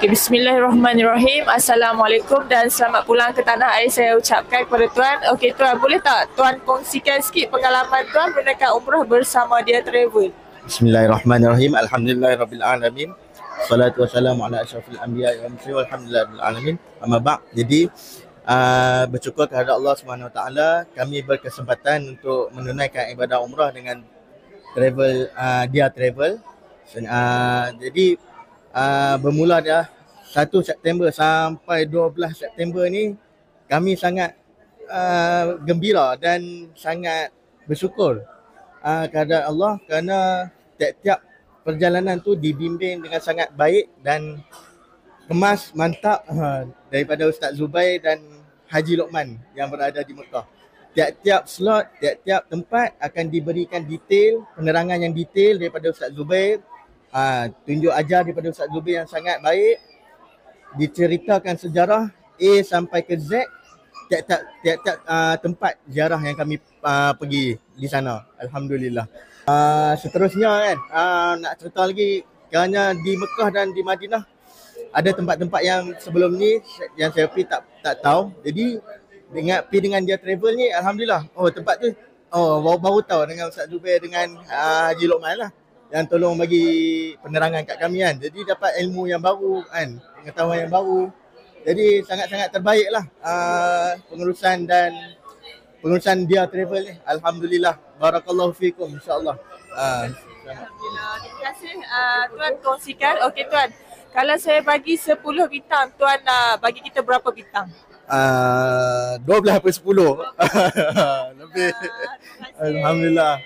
Okay, bismillahirrahmanirrahim. Assalamualaikum dan selamat pulang ke tanah air saya ucapkan kepada Tuan. Okey Tuan, boleh tak Tuan kongsikan sikit pengalaman Tuan menaikkan umrah bersama Dia Travel? Bismillahirrahmanirrahim. Alhamdulillahirabbil alamin. Salatu wassalamu ala asyrafil anbiya'i wal mursalin walhamdulillahirabbil alamin. Amma ba'd. Jadi bersyukur kepada Allah Subhanahu Wa Taala, kami berkesempatan untuk menunaikan ibadah umrah dengan travel Dia Travel. Jadi bermula dah 1 September sampai 12 September ni kami sangat gembira dan sangat bersyukur kepada Allah kerana tiap-tiap perjalanan tu dibimbing dengan sangat baik dan kemas mantap daripada Ustaz Zubair dan Haji Lokman yang berada di Mekah. Tiap-tiap slot, tiap-tiap tempat akan diberikan detail, penerangan yang detail daripada Ustaz Zubair. Tunjuk ajar daripada Ustaz Zubair yang sangat baik. Diceritakan sejarah A sampai ke Z tiap-tiap tempat ziarah yang kami pergi di sana. Alhamdulillah. Seterusnya kan, nak cerita lagi kerana di Mekah dan di Madinah ada tempat-tempat yang sebelum ni yang saya pergi tak tahu. Jadi dengan Dia Travel ni alhamdulillah. Tempat tu baru tahu dengan Ustaz Zubair dengan Haji Lokman lah yang tolong bagi penerangan kat kami kan. Jadi dapat ilmu yang baru kan, pengetahuan yang baru. Jadi sangat-sangat terbaik lah pengurusan Dia Travel ni. Alhamdulillah. Barakallahu fikum insyaAllah. Alhamdulillah. Terima kasih Tuan kongsikan. Okey Tuan, kalau saya bagi 10 bintang, Tuan bagi kita berapa bintang? 12/10. Lebih. Alhamdulillah.